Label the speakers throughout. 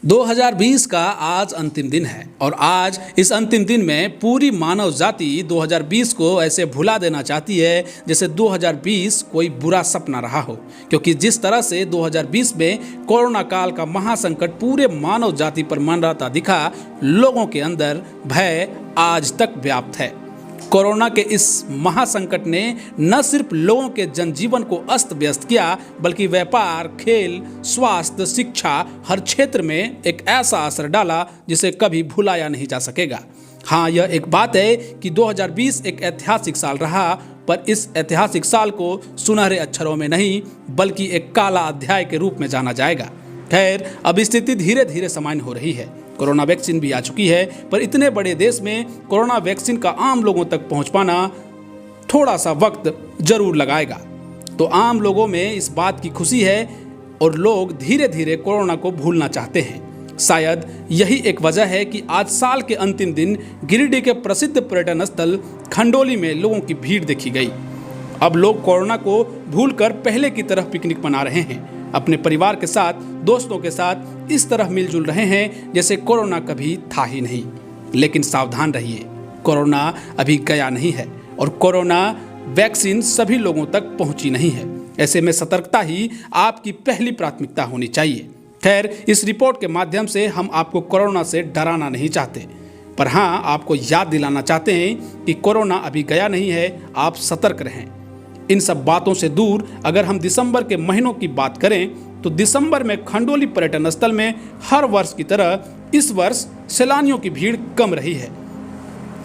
Speaker 1: 2020 का आज अंतिम दिन है और आज इस अंतिम दिन में पूरी मानव जाति 2020 को ऐसे भुला देना चाहती है जैसे 2020 कोई बुरा सपना रहा हो, क्योंकि जिस तरह से 2020 में कोरोना काल का महासंकट पूरे मानव जाति पर मंडराता दिखा, लोगों के अंदर भय आज तक व्याप्त है। कोरोना के इस महासंकट ने न सिर्फ लोगों के जनजीवन को अस्त व्यस्त किया, बल्कि व्यापार, खेल, स्वास्थ्य, शिक्षा हर क्षेत्र में एक ऐसा असर डाला जिसे कभी भुलाया नहीं जा सकेगा। हाँ, यह एक बात है कि 2020 एक ऐतिहासिक साल रहा, पर इस ऐतिहासिक साल को सुनहरे अक्षरों में नहीं बल्कि एक काला अध्याय के रूप में जाना जाएगा। खैर, अब स्थिति धीरे धीरे सामान्य हो रही है। कोरोना वैक्सीन भी आ चुकी है, पर इतने बड़े देश में कोरोना वैक्सीन का आम लोगों तक पहुंच पाना थोड़ा सा वक्त जरूर लगाएगा। तो आम लोगों में इस बात की खुशी है और लोग धीरे धीरे कोरोना को भूलना चाहते हैं। शायद यही एक वजह है कि आज साल के अंतिम दिन गिरिडीह के प्रसिद्ध पर्यटन स्थल खंडोली में लोगों की भीड़ देखी गई। अब लोग कोरोना को भूलकर पहले की तरह पिकनिक मना रहे हैं, अपने परिवार के साथ, दोस्तों के साथ इस तरह मिलजुल रहे हैं जैसे कोरोना कभी था ही नहीं। लेकिन सावधान रहिए, कोरोना अभी गया नहीं है और कोरोना वैक्सीन सभी लोगों तक पहुंची नहीं है। ऐसे में सतर्कता ही आपकी पहली प्राथमिकता होनी चाहिए। खैर, इस रिपोर्ट के माध्यम से हम आपको कोरोना से डराना नहीं चाहते, पर हाँ, आपको याद दिलाना चाहते हैं कि कोरोना अभी गया नहीं है, आप सतर्क रहें। इन सब बातों से दूर अगर हम दिसंबर के महीनों की बात करें तो दिसंबर में खंडोली पर्यटन स्थल में हर वर्ष की तरह इस वर्ष सैलानियों की भीड़ कम रही है।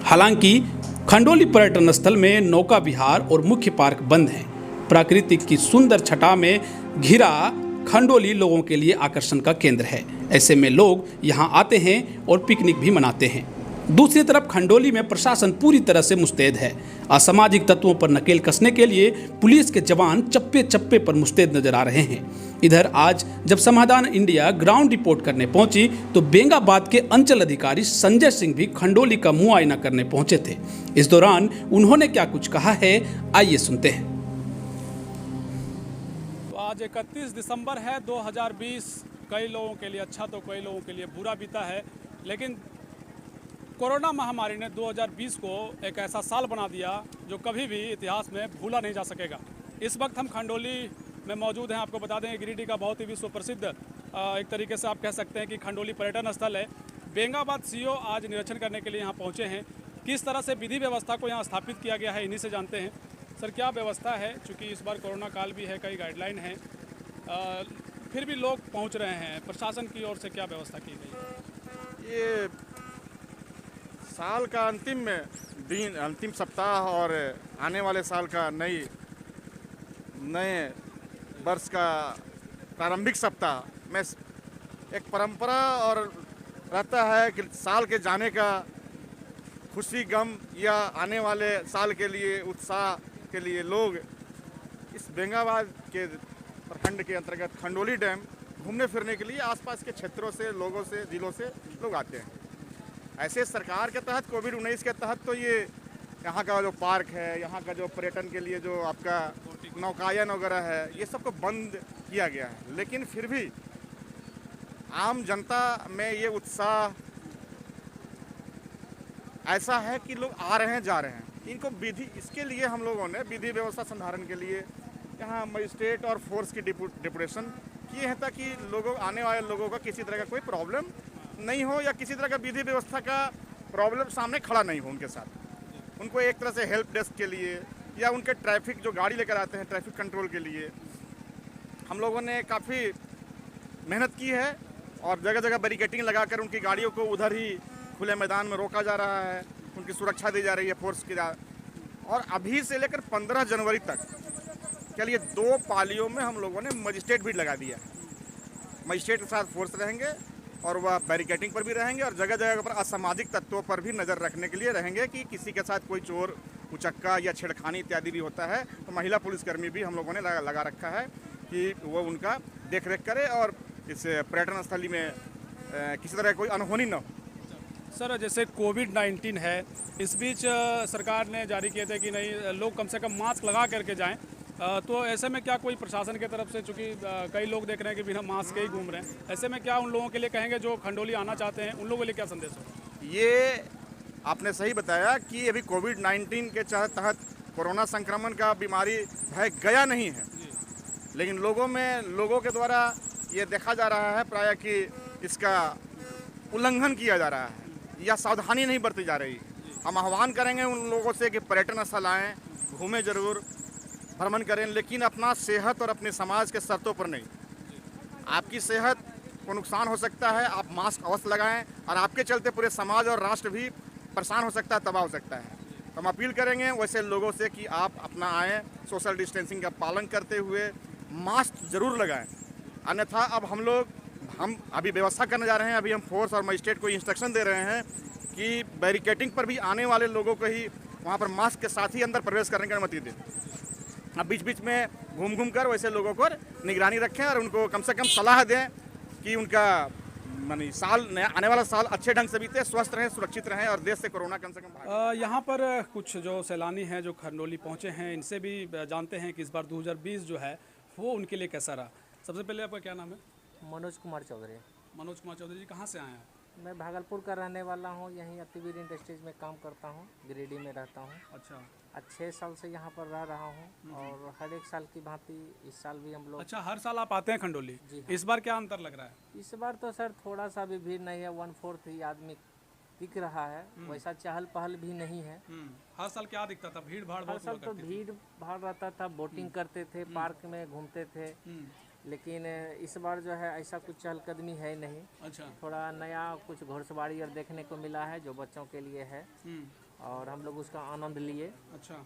Speaker 1: हालांकि खंडोली पर्यटन स्थल में नौका विहार और मुख्य पार्क बंद हैं। प्राकृतिक की सुंदर छटा में घिरा खंडोली लोगों के लिए आकर्षण का केंद्र है। ऐसे में लोग यहाँ आते हैं और पिकनिक भी मनाते हैं। दूसरी तरफ खंडोली में प्रशासन पूरी तरह से मुस्तैद है। असामाजिक तत्वों पर नकेल कसने के लिए पुलिस के जवान चप्पे चप्पे पर मुस्तैद नजर आ रहे हैं। इधर आज जब समाधान इंडिया ग्राउंड रिपोर्ट करने पहुंची तो बेंगाबाद के अंचल अधिकारी संजय सिंह भी खंडोली का मुआयना करने पहुंचे थे। इस दौरान उन्होंने क्या कुछ कहा है, आइए सुनते हैं।
Speaker 2: तो आज 31 दिसंबर है 2020। कई लोगों के लिए अच्छा तो कई लोगों के लिए बुरा बीता है, लेकिन कोरोना महामारी ने 2020 को एक ऐसा साल बना दिया जो कभी भी इतिहास में भूला नहीं जा सकेगा। इस वक्त हम खंडोली में मौजूद हैं। आपको बता दें, गिरिडीह का बहुत ही विश्व प्रसिद्ध एक तरीके से आप कह सकते हैं कि खंडोली पर्यटन स्थल है। बेंगाबाद सीओ आज निरीक्षण करने के लिए यहाँ पहुँचे हैं। किस तरह से विधि व्यवस्था को यहाँ स्थापित किया गया है, इन्हीं से जानते हैं। सर, क्या व्यवस्था है? चूँकि इस बार कोरोना काल भी है, कई गाइडलाइन हैं, फिर भी लोग पहुँच रहे हैं। प्रशासन की ओर से क्या व्यवस्था की गई है?
Speaker 3: ये साल का अंतिम सप्ताह और आने वाले साल का नए वर्ष का प्रारंभिक सप्ताह में एक परंपरा और रहता है कि साल के जाने का खुशी, गम या आने वाले साल के लिए उत्साह के लिए लोग इस बेंगाबाद के प्रखंड के अंतर्गत खंडोली डैम घूमने फिरने के लिए आसपास के क्षेत्रों से, लोगों से, जिलों से लोग आते हैं। ऐसे सरकार के तहत कोविड-19 के तहत तो ये यहाँ का जो पार्क है, यहाँ का जो पर्यटन के लिए जो आपका नौकायन वगैरह है, ये सबको बंद किया गया है। लेकिन फिर भी आम जनता में ये उत्साह ऐसा है कि लोग आ रहे हैं, जा रहे हैं। इनको इसके लिए हम लोगों ने विधि व्यवस्था संधारण के लिए यहाँ मजिस्ट्रेट और फोर्स की डिपुटेशन किए हैं, ताकि आने वाले लोगों का किसी तरह का कोई प्रॉब्लम नहीं हो या किसी तरह का विधि व्यवस्था का प्रॉब्लम सामने खड़ा नहीं हो उनके साथ। उनको एक तरह से हेल्प डेस्क के लिए या उनके ट्रैफिक जो गाड़ी लेकर आते हैं ट्रैफिक कंट्रोल के लिए हम लोगों ने काफ़ी मेहनत की है और जगह जगह बैरिकेटिंग लगाकर उनकी गाड़ियों को उधर ही खुले मैदान में रोका जा रहा है। उनकी सुरक्षा दी जा रही है फोर्स की। और अभी से लेकर 15 जनवरी तक के लिए 2 पालियों में हम लोगों ने मजिस्ट्रेट भी लगा दिया है। मजिस्ट्रेट के साथ फोर्स रहेंगे और वह बैरिकेटिंग पर भी रहेंगे और जगह जगह पर असामाजिक तत्वों पर भी नज़र रखने के लिए रहेंगे कि किसी के साथ कोई चोर उचक्का या छेड़खानी इत्यादि भी होता है तो महिला पुलिसकर्मी भी हम लोगों ने लगा रखा है कि वो उनका देख रेख करे और इस पर्यटन स्थली में किसी तरह कोई अनहोनी न हो।
Speaker 2: सर, जैसे कोविड-19 है, इस बीच सरकार ने जारी किए थे कि नहीं, लोग कम से कम मास्क लगा करके जाएं। तो ऐसे में क्या कोई प्रशासन की तरफ से, चूंकि कई लोग देख रहे हैं कि बिना मास्क के ही घूम रहे हैं, ऐसे में क्या उन लोगों के लिए कहेंगे जो खंडोली आना चाहते हैं, उन लोगों के लिए क्या संदेश हो?
Speaker 3: ये आपने सही बताया कि अभी कोविड-19 के तहत कोरोना संक्रमण का बीमारी भय गया नहीं है, लेकिन लोगों के द्वारा ये देखा जा रहा है प्राय कि इसका उल्लंघन किया जा रहा है या सावधानी नहीं बरती जा रही। हम आह्वान करेंगे उन लोगों से कि पर्यटन स्थल आएँ, घूमें जरूर, भ्रमण करें, लेकिन अपना सेहत और अपने समाज के शर्तों पर नहीं। आपकी सेहत को नुकसान हो सकता है, आप मास्क अवश्य लगाएं, और आपके चलते पूरे समाज और राष्ट्र भी परेशान हो सकता है, तबाह हो सकता है। तो हम अपील करेंगे वैसे लोगों से कि आप अपना आएँ, सोशल डिस्टेंसिंग का पालन करते हुए मास्क जरूर लगाएं। अन्यथा अब हम अभी व्यवस्था करने जा रहे हैं, अभी हम फोर्स और मजिस्ट्रेट को इंस्ट्रक्शन दे रहे हैं कि बैरिकेटिंग पर भी आने वाले लोगों को ही वहाँ पर मास्क के साथ ही अंदर प्रवेश करने की अनुमति दें। अब बीच बीच में घूम कर वैसे लोगों को निगरानी रखें और उनको कम से कम सलाह दें कि उनका आने वाला साल अच्छे ढंग से बीते, स्वस्थ रहें, सुरक्षित रहें और देश से कोरोना कम से कम भागे।
Speaker 2: यहाँ पर कुछ जो सैलानी हैं जो खंडोली पहुँचे हैं, इनसे भी जानते हैं कि इस बार 2020 जो है वो उनके लिए कैसा रहा। सबसे पहले आपका क्या नाम है?
Speaker 4: मनोज कुमार चौधरी।
Speaker 2: मनोज कुमार चौधरी जी, कहाँ से आए हैं?
Speaker 4: मैं भागलपुर का रहने वाला हूँ, यहीं अतिवीर इंडस्ट्रीज में काम करता हूँ, गिरिडीह में रहता हूँ।
Speaker 2: अच्छा,
Speaker 4: 6 साल से यहाँ पर रह रहा हूँ और हर एक साल की भांति इस साल भी हम लोग।
Speaker 2: अच्छा, हर साल आप आते हैं खंडोली?
Speaker 4: जी हाँ।
Speaker 2: इस बार क्या अंतर लग रहा है?
Speaker 4: इस बार तो सर थोड़ा सा भी भीड़ नहीं है, 1/4 ही आदमी दिख रहा है, वैसा चहल पहल भी नहीं है।
Speaker 2: हर साल क्या दिखता था? भीड़ भाड़
Speaker 4: हर
Speaker 2: बहुत
Speaker 4: साल
Speaker 2: हुआ
Speaker 4: तो
Speaker 2: करती थी।
Speaker 4: भीड़ भाड़ रहता था, बोटिंग करते थे, पार्क में घूमते थे, लेकिन इस बार जो है ऐसा कुछ चहलकदमी है नहीं।
Speaker 2: अच्छा,
Speaker 4: थोड़ा नया कुछ घोड़सवारी और देखने को मिला है जो बच्चों के लिए है, और हम लोग उसका आनंद लिए।
Speaker 2: अच्छा।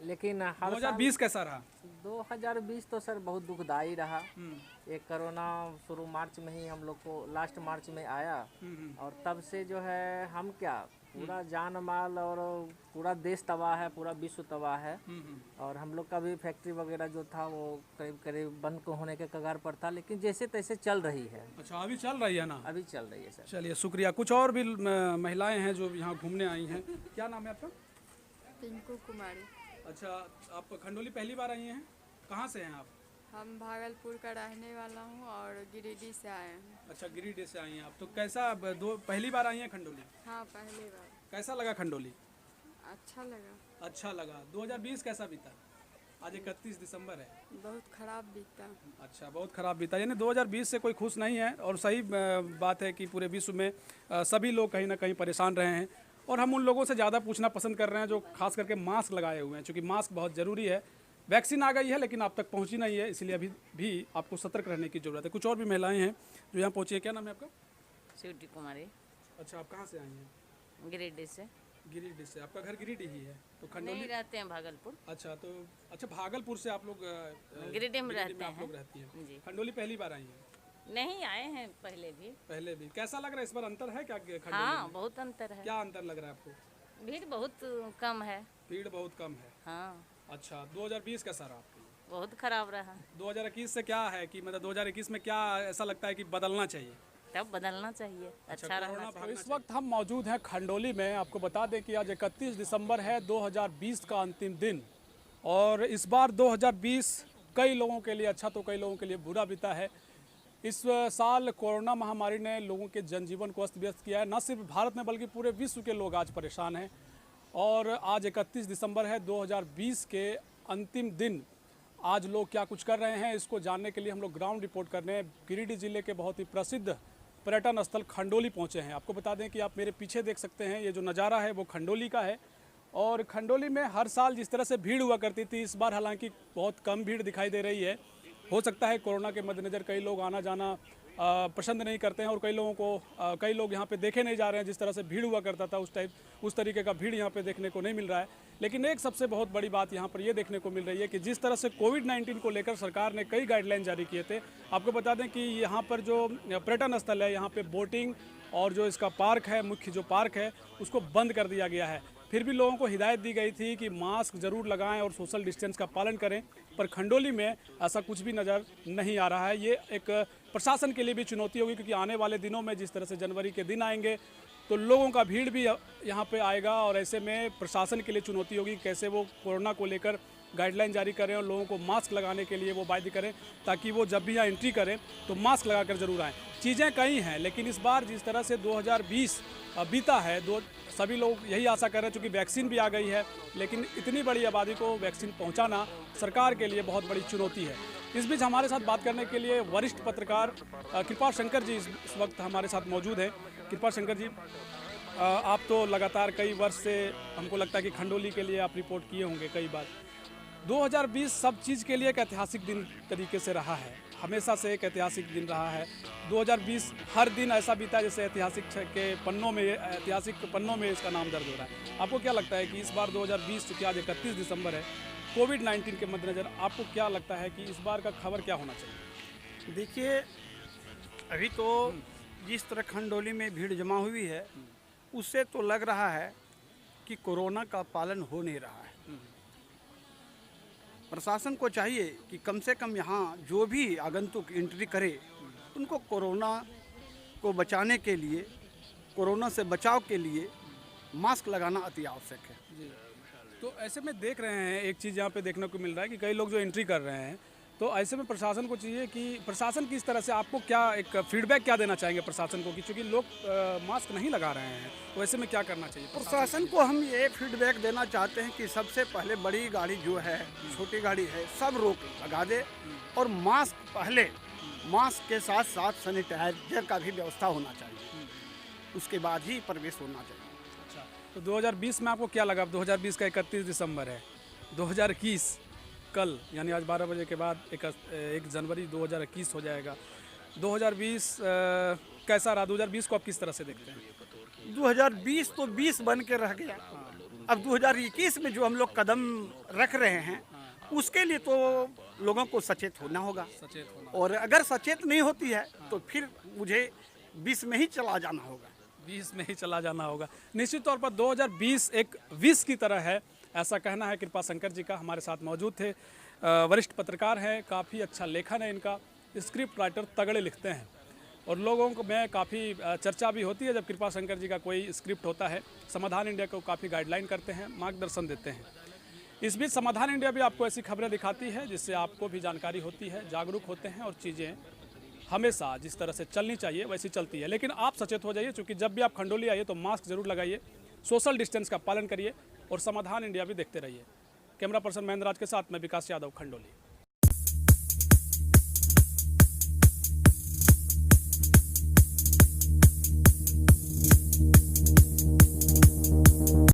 Speaker 4: लेकिन हर
Speaker 2: 2020 कैसा रहा?
Speaker 4: 2020 तो सर बहुत दुखदाई रहा। एक कोरोना शुरू मार्च में ही हम लोग को, लास्ट मार्च में आया, और तब से जो है हम क्या पूरा जान माल और पूरा देश तबाह है, पूरा विश्व तबाह है। और हम लोग का भी फैक्ट्री वगैरह जो था वो करीब करीब बंद को होने के कगार पर था, लेकिन जैसे तैसे चल रही है।
Speaker 2: अच्छा, अभी चल रही है ना?
Speaker 4: अभी चल रही है सर।
Speaker 2: चलिए, शुक्रिया। कुछ और भी महिलाएं हैं जो यहाँ घूमने आई हैं। क्या नाम है आपका?
Speaker 5: पिंकू कुमारी।
Speaker 2: अच्छा, आप खंडोली पहली बार आई हैं? कहाँ से हैं आप?
Speaker 5: हम भागलपुर का रहने वाला हूँ और गिरिडीह से आए हैं।
Speaker 2: अच्छा, गिरिडीह से आई हैं आप। तो कैसा, पहली बार आई हैं खंडोली?
Speaker 5: हाँ, पहली बार।
Speaker 2: कैसा लगा खंडोली?
Speaker 5: अच्छा लगा।
Speaker 2: अच्छा लगा। 2020 कैसा बीता? आज 31 दिसंबर है।
Speaker 5: बहुत खराब बीता।
Speaker 2: अच्छा, बहुत ख़राब बीता। यानी 2020 से कोई खुश नहीं है, और सही बात है कि पूरे विश्व में सभी लोग कहीं ना कहीं परेशान रहे हैं, और हम उन लोगों से ज़्यादा पूछना पसंद कर रहे हैं जो खास करके मास्क लगाए हुए हैं, क्योंकि मास्क बहुत ज़रूरी है। वैक्सीन आ गई है लेकिन आप तक पहुंची नहीं है, इसलिए अभी भी आपको सतर्क रहने की ज़रूरत है। कुछ और भी महिलाएं हैं जो यहाँ पहुँची है। क्या नाम है आपका?
Speaker 6: स्वीटी कुमारी।
Speaker 2: अच्छा, आप कहाँ से आई हैं?
Speaker 6: गिरिडीह से।
Speaker 2: गिरिडीह से। आपका घर गिरिडीह ही है? तो
Speaker 6: नहीं,
Speaker 2: खंडोली
Speaker 6: रहते हैं भागलपुर।
Speaker 2: अच्छा, तो अच्छा, भागलपुर से आप लोग
Speaker 6: गिरिडीह में रहते
Speaker 2: आप लोग
Speaker 6: हैं
Speaker 2: रहती हैं।
Speaker 6: जी।
Speaker 2: खंडोली पहली बार आई हैं?
Speaker 6: नहीं, आए हैं पहले भी।
Speaker 2: पहले भी। कैसा लग रहा है इस बार? अंतर है क्या खंडोली
Speaker 6: हाँ,
Speaker 2: में?
Speaker 6: बहुत अंतर है।
Speaker 2: क्या अंतर लग रहा है आपको?
Speaker 6: भीड़ बहुत कम है।
Speaker 2: भीड़ बहुत कम है।
Speaker 6: हाँ,
Speaker 2: अच्छा, 2020 कैसा रहा आपके लिए?
Speaker 6: बहुत खराब रहा।
Speaker 2: 2021 से क्या है कि मतलब 2021 में क्या ऐसा लगता है कि बदलना चाहिए?
Speaker 6: तब बदलना चाहिए, अच्छा रहना चाहिए।
Speaker 2: इस वक्त हम मौजूद हैं खंडोली में। आपको बता दें कि आज 31 दिसंबर है, 2020 का अंतिम दिन, और इस बार 2020 कई लोगों के लिए अच्छा तो कई लोगों के लिए बुरा बीता है। इस साल कोरोना महामारी ने लोगों के जनजीवन को अस्त व्यस्त किया है। न सिर्फ भारत में बल्कि पूरे विश्व के लोग आज परेशान हैं, और आज 31 दिसंबर है 2020 के अंतिम दिन। आज लोग क्या कुछ कर रहे हैं इसको जानने के लिए हम लोग ग्राउंड रिपोर्ट करने गिरिडीह जिले के बहुत ही प्रसिद्ध पर्यटन स्थल खंडोली पहुंचे हैं। आपको बता दें कि आप मेरे पीछे देख सकते हैं, ये जो नज़ारा है वो खंडोली का है, और खंडोली में हर साल जिस तरह से भीड़ हुआ करती थी, इस बार हालांकि बहुत कम भीड़ दिखाई दे रही है। हो सकता है कोरोना के मद्देनज़र कई लोग आना जाना पसंद नहीं करते हैं, और कई लोग यहाँ पे देखे नहीं जा रहे हैं। जिस तरह से भीड़ हुआ करता था उस तरीके का भीड़ यहाँ पे देखने को नहीं मिल रहा है। लेकिन एक सबसे बहुत बड़ी बात यहाँ पर ये देखने को मिल रही है कि जिस तरह से कोविड-19 को लेकर सरकार ने कई गाइडलाइन जारी किए थे। आपको बता दें कि यहाँ पर जो पर्यटन स्थल है, यहाँ पे बोटिंग और जो इसका पार्क है, मुख्य जो पार्क है, उसको बंद कर दिया गया है। फिर भी लोगों को हिदायत दी गई थी कि मास्क ज़रूर लगाएं और सोशल डिस्टेंस का पालन करें, पर खंडोली में ऐसा कुछ भी नज़र नहीं आ रहा है। ये एक प्रशासन के लिए भी चुनौती होगी, क्योंकि आने वाले दिनों में जिस तरह से जनवरी के दिन आएंगे तो लोगों का भीड़ भी यहाँ पे आएगा और ऐसे में प्रशासन के लिए चुनौती होगी कैसे वो कोरोना को लेकर गाइडलाइन जारी करें और लोगों को मास्क लगाने के लिए वो बाध्य करें, ताकि वो जब भी यहाँ एंट्री करें तो मास्क लगाकर ज़रूर आएँ। चीज़ें कई हैं, लेकिन इस बार जिस तरह से 2020 बीता है, सभी लोग यही आशा कर रहे हैं, चूँकि वैक्सीन भी आ गई है, लेकिन इतनी बड़ी आबादी को वैक्सीन पहुँचाना सरकार के लिए बहुत बड़ी चुनौती है। इस बीच हमारे साथ बात करने के लिए वरिष्ठ पत्रकार कृपा शंकर जी इस वक्त हमारे साथ मौजूद हैं। कृपा शंकर जी, आप तो लगातार कई वर्ष से, हमको लगता है कि खंडोली के लिए आप रिपोर्ट किए होंगे कई बार। 2020 सब चीज़ के लिए एक ऐतिहासिक दिन तरीके से रहा है, हमेशा से एक ऐतिहासिक दिन रहा है। 2020 हर दिन ऐसा बीता जैसे ऐतिहासिक पन्नों में इसका नाम दर्ज हो रहा है। आपको क्या लगता है कि इस बार 2020 चूँकि आज 31 दिसंबर है, कोविड-19 के मद्देनज़र आपको क्या लगता है कि इस बार का खबर क्या होना चाहिए?
Speaker 7: देखिए, अभी तो जिस तरह खंडोली में भीड़ जमा हुई है, उससे तो लग रहा है कि कोरोना का पालन हो नहीं रहा है। प्रशासन को चाहिए कि कम से कम यहाँ जो भी आगंतुक एंट्री करे, उनको कोरोना को बचाने के लिए, कोरोना से बचाव के लिए मास्क लगाना अति आवश्यक है।
Speaker 2: जी, तो ऐसे में देख रहे हैं एक चीज़ यहाँ पे देखने को मिल रहा है कि कई लोग जो एंट्री कर रहे हैं, तो ऐसे में प्रशासन को चाहिए कि प्रशासन किस तरह से, आपको क्या एक फीडबैक क्या देना चाहेंगे प्रशासन को कि चूँकि लोग मास्क नहीं लगा रहे हैं, तो ऐसे में क्या करना चाहिए
Speaker 7: प्रशासन को? हम ये फीडबैक देना चाहते हैं कि सबसे पहले बड़ी गाड़ी जो है, छोटी गाड़ी है, सब रोक लगा दे और मास्क पहले, मास्क के साथ साथ सैनिटाइजर का भी व्यवस्था होना चाहिए, उसके बाद ही प्रवेश होना चाहिए।
Speaker 2: अच्छा, तो 2020 में आपको क्या लगा? 2020 का 31 दिसंबर है, 2021 कल यानी आज 12 बजे के बाद 1 जनवरी 2021 हो जाएगा। 2020 कैसा रहा? 2020 को आप किस तरह से देखते हैं?
Speaker 7: 2020 तो 20 बन के रह गया। अब 2021 में जो हम लोग कदम रख रहे हैं, उसके लिए तो लोगों को सचेत होना होगा। और अगर सचेत नहीं होती है तो फिर मुझे 20 में ही चला जाना होगा।
Speaker 2: 20 में ही चला जाना होगा। निश्चित तौर पर 2020 एक विष की तरह है, ऐसा कहना है कृपा शंकर जी का। हमारे साथ मौजूद थे, वरिष्ठ पत्रकार हैं, काफ़ी अच्छा लेखन है इनका, स्क्रिप्ट राइटर तगड़े लिखते हैं और लोगों को में काफ़ी चर्चा भी होती है जब कृपा शंकर जी का कोई स्क्रिप्ट होता है। समाधान इंडिया को काफ़ी गाइडलाइन करते हैं, मार्गदर्शन देते हैं। इस बीच समाधान इंडिया भी आपको ऐसी खबरें दिखाती है जिससे आपको भी जानकारी होती है, जागरूक होते हैं और चीज़ें हमेशा जिस तरह से चलनी चाहिए वैसी चलती है। लेकिन आप सचेत हो जाइए, क्योंकि जब भी आप खंडोली आइए तो मास्क जरूर लगाइए, सोशल डिस्टेंस का पालन करिए और समाधान इंडिया भी देखते रहिए। कैमरा पर्सन महेंद्र राज के साथ मैं विकास यादव, खंडोली।